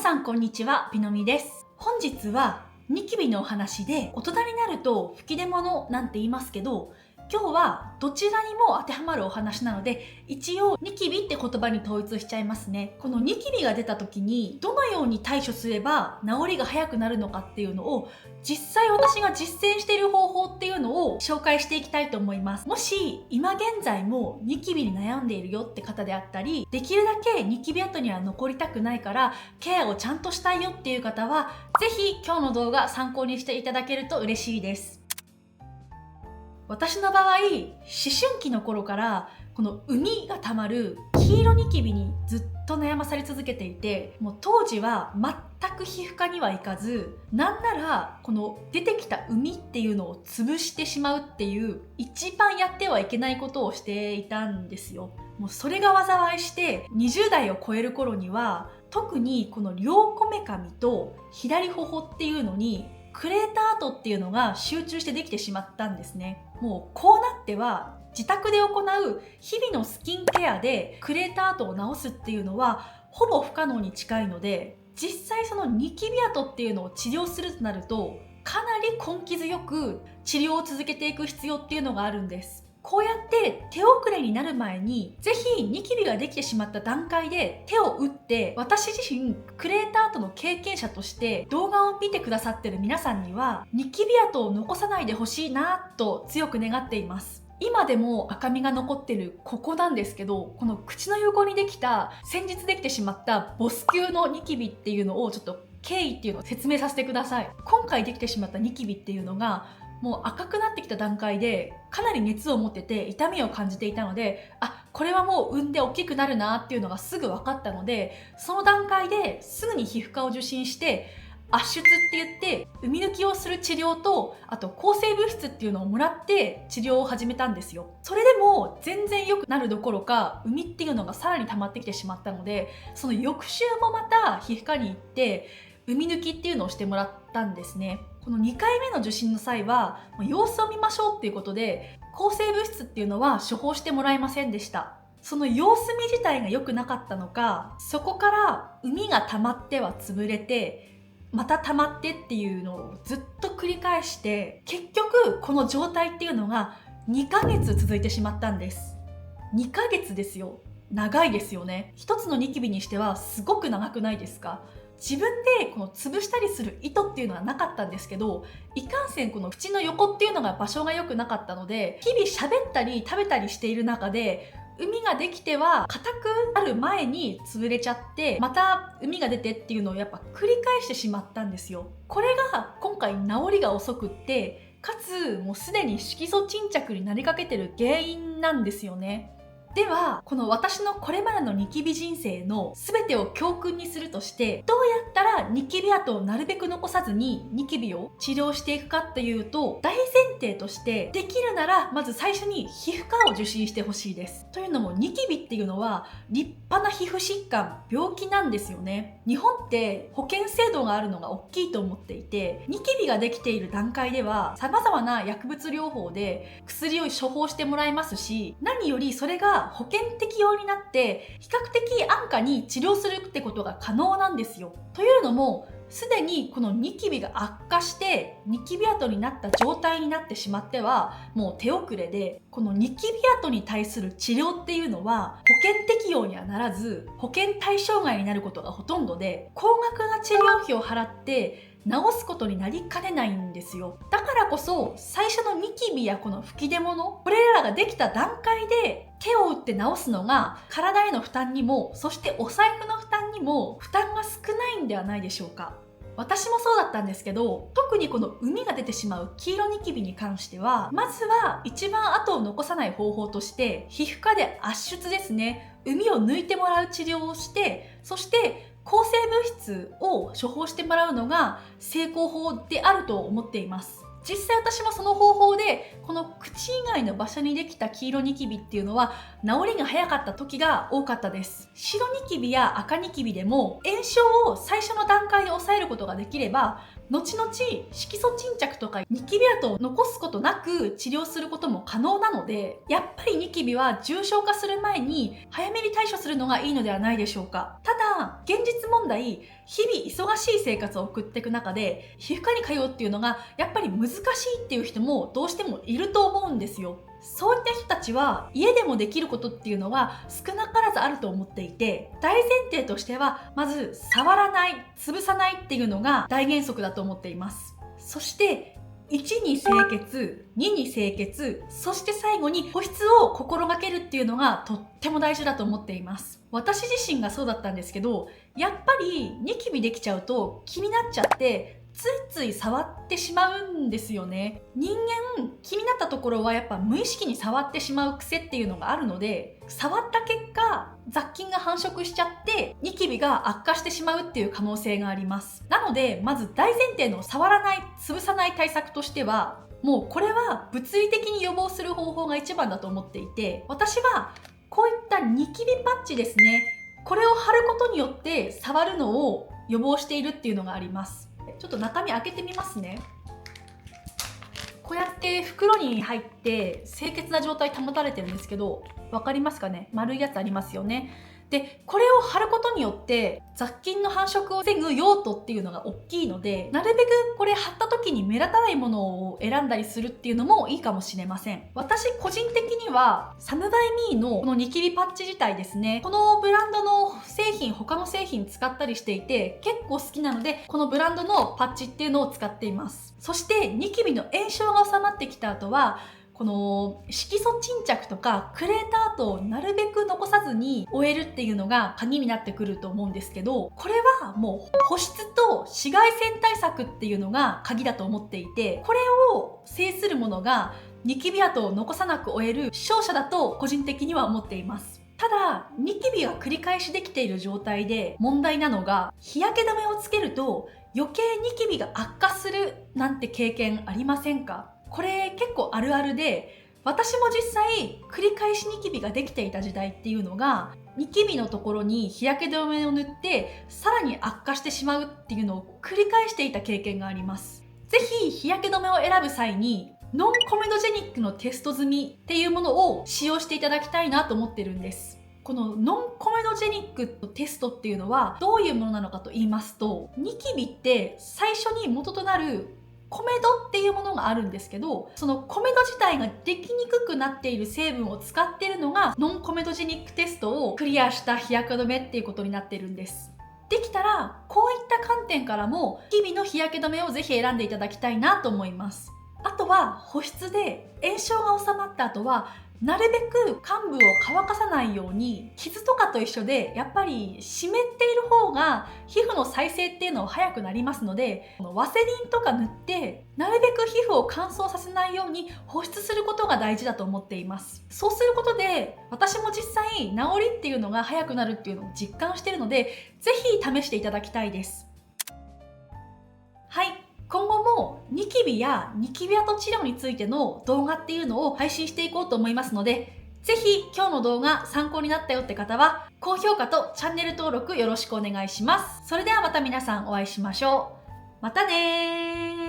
さんこんにちは、ピノミです。本日はニキビのお話で、大人になると吹き出物なんて言いますけど、今日はどちらにも当てはまるお話なので、一応ニキビって言葉に統一しちゃいますね。このニキビが出た時にどのように対処すれば治りが早くなるのかっていうのを、実際私が実践している方法っていうのを紹介していきたいと思います。もし今現在もニキビに悩んでいるよって方であったり、できるだけニキビ跡には残りたくないからケアをちゃんとしたいよっていう方は、ぜひ今日の動画参考にしていただけると嬉しいです。私の場合、思春期の頃からこの膿がたまる黄色ニキビにずっと悩まされ続けていて、もう当時は全く皮膚科には行かず、なんならこの出てきた膿っていうのを潰してしまうっていう一番やってはいけないことをしていたんですよ。もうそれが災いして20代を超える頃には、特にこの両こめかみと左頬っていうのにクレーター跡っていうのが集中してできてしまったんですね。もうこうなっては自宅で行う日々のスキンケアでクレーター跡を治すっていうのはほぼ不可能に近いので、実際そのニキビ跡っていうのを治療するとなると、かなり根気強く治療を続けていく必要っていうのがあるんです。こうやって手遅れになる前に、ぜひニキビができてしまった段階で手を打って、私自身クレーター跡の経験者として動画を見てくださってる皆さんには、ニキビ跡を残さないでほしいなと強く願っています。今でも赤みが残ってるここなんですけど、この口の横にできた、先日できてしまったボス級のニキビっていうのをちょっと経緯っていうのを説明させてください。今回できてしまったニキビっていうのがもう赤くなってきた段階でかなり熱を持ってて痛みを感じていたので、これはもう産んで大きくなるなっていうのがすぐ分かったので、その段階ですぐに皮膚科を受診して圧出って言って産み抜きをする治療と、あと抗生物質っていうのをもらって治療を始めたんですよ。それでも全然良くなるどころか、産みっていうのがさらに溜まってきてしまったので、その翌週もまた皮膚科に行って産み抜きっていうのをしてもらったんですね。この2回目の受診の際は様子を見ましょうっていうことで、抗生物質っていうのは処方してもらえませんでした。その様子見自体が良くなかったのか、そこから膿が溜まっては潰れてまた溜まってっていうのをずっと繰り返して、結局この状態っていうのが2ヶ月続いてしまったんです。2ヶ月ですよ。長いですよね。一つのニキビにしてはすごく長くないですか？自分でこの潰したりする意図っていうのはなかったんですけど、いかんせんこの口の横っていうのが場所が良くなかったので、日々喋ったり食べたりしている中で膿ができては硬くなる前に潰れちゃって、また膿が出てっていうのをやっぱ繰り返してしまったんですよ。これが今回治りが遅くって、かつもうすでに色素沈着になりかけてる原因なんですよね。ではこの私のこれまでのニキビ人生の全てを教訓にするとして、どうやったらニキビ跡をなるべく残さずにニキビを治療していくかっていうと、大前提としてできるならまず最初に皮膚科を受診してほしいです。というのもニキビっていうのは立派な皮膚疾患、病気なんですよね。日本って保険制度があるのが大きいと思っていて、ニキビができている段階では様々な薬物療法で薬を処方してもらえますし、何よりそれが保険適用になって比較的安価に治療するってことが可能なんですよ。というのも、すでにこのニキビが悪化してニキビ跡になった状態になってしまってはもう手遅れで、このニキビ跡に対する治療っていうのは保険適用にはならず、保険対象外になることがほとんどで、高額な治療費を払って治すことになりかねないんですよ。だからこそ最初のニキビやこの吹き出物、これらができた段階で手を打って治すのが体への負担にも、そしてお財布の負担にも負担が少ないんではないでしょうか。私もそうだったんですけど、特にこの膿が出てしまう黄色ニキビに関しては、まずは一番後を残さない方法として皮膚科で圧出ですね、膿を抜いてもらう治療をして、そして抗生物質を処方してもらうのが成功法であると思っています。実際私もその方法でこの口以外の場所にできた黄色ニキビっていうのは治りが早かった時が多かったです。白ニキビや赤ニキビでも炎症を最初の段階で抑えることができれば後々色素沈着とかニキビ跡を残すことなく治療することも可能なので、やっぱりニキビは重症化する前に早めに対処するのがいいのではないでしょうか。ただ現実問題、日々忙しい生活を送っていく中で皮膚科に通うっていうのがやっぱり難しいっていう人もどうしてもいると思うんですよ。そういった人たちは家でもできることっていうのは少なからずあると思っていて、大前提としてはまず触らない、潰さないっていうのが大原則だと思っています。そして1に清潔、2に清潔、そして最後に保湿を心がけるっていうのがとっても大事だと思っています。私自身がそうだったんですけど、やっぱりニキビできちゃうと気になっちゃってついつい触ってしまうんですよね。人間気になったところはやっぱ無意識に触ってしまう癖っていうのがあるので、触った結果雑菌が繁殖しちゃってニキビが悪化してしまうっていう可能性があります。なのでまず大前提の触らない、潰さない対策としては、もうこれは物理的に予防する方法が一番だと思っていて、私はこういったニキビパッチですね、これを貼ることによって触るのを予防しているっていうのがあります。ちょっと中身開けてみますね。こうやって袋に入って清潔な状態保たれてるんですけど、分かりますかね？丸いやつありますよね。で、これを貼ることによって雑菌の繁殖を防ぐ用途っていうのが大きいので、なるべくこれ貼った時に目立たないものを選んだりするっていうのもいいかもしれません。私個人的にはサムバイミーのこのニキビパッチ自体ですね、このブランドの製品、他の製品使ったりしていて結構好きなので、このブランドのパッチっていうのを使っています。そしてニキビの炎症が収まってきた後は、この色素沈着とかクレーター跡をなるべく残さずに終えるっていうのが鍵になってくると思うんですけど、これはもう保湿と紫外線対策っていうのが鍵だと思っていて、これを制するものがニキビ跡を残さなく終える勝者だと個人的には思っています。ただニキビが繰り返しできている状態で問題なのが、日焼け止めをつけると余計ニキビが悪化するなんて経験ありませんか？これ結構あるあるで、私も実際繰り返しニキビができていた時代っていうのが、ニキビのところに日焼け止めを塗ってさらに悪化してしまうっていうのを繰り返していた経験があります。ぜひ日焼け止めを選ぶ際にノンコメドジェニックのテスト済みっていうものを使用していただきたいなと思ってるんです。このノンコメドジェニックのテストっていうのはどういうものなのかと言いますと、ニキビって最初に元となるコメドっていうものがあるんですけど、そのコメド自体ができにくくなっている成分を使っているのがノンコメドジェニックテストをクリアした日焼け止めっていうことになっているんです。できたらこういった観点からも日々の日焼け止めをぜひ選んでいただきたいなと思います。あとは保湿で炎症が収まった後はなるべく患部を乾かさないように、傷とかと一緒でやっぱり湿っている方が皮膚の再生っていうのは早くなりますので、このワセリンとか塗ってなるべく皮膚を乾燥させないように保湿することが大事だと思っています。そうすることで私も実際治りっていうのが早くなるっていうのを実感しているので、ぜひ試していただきたいです。はい、今後もニキビやニキビ跡治療についての動画っていうのを配信していこうと思いますので、ぜひ今日の動画参考になったよって方は高評価とチャンネル登録よろしくお願いします。それではまた皆さんお会いしましょう。またねー。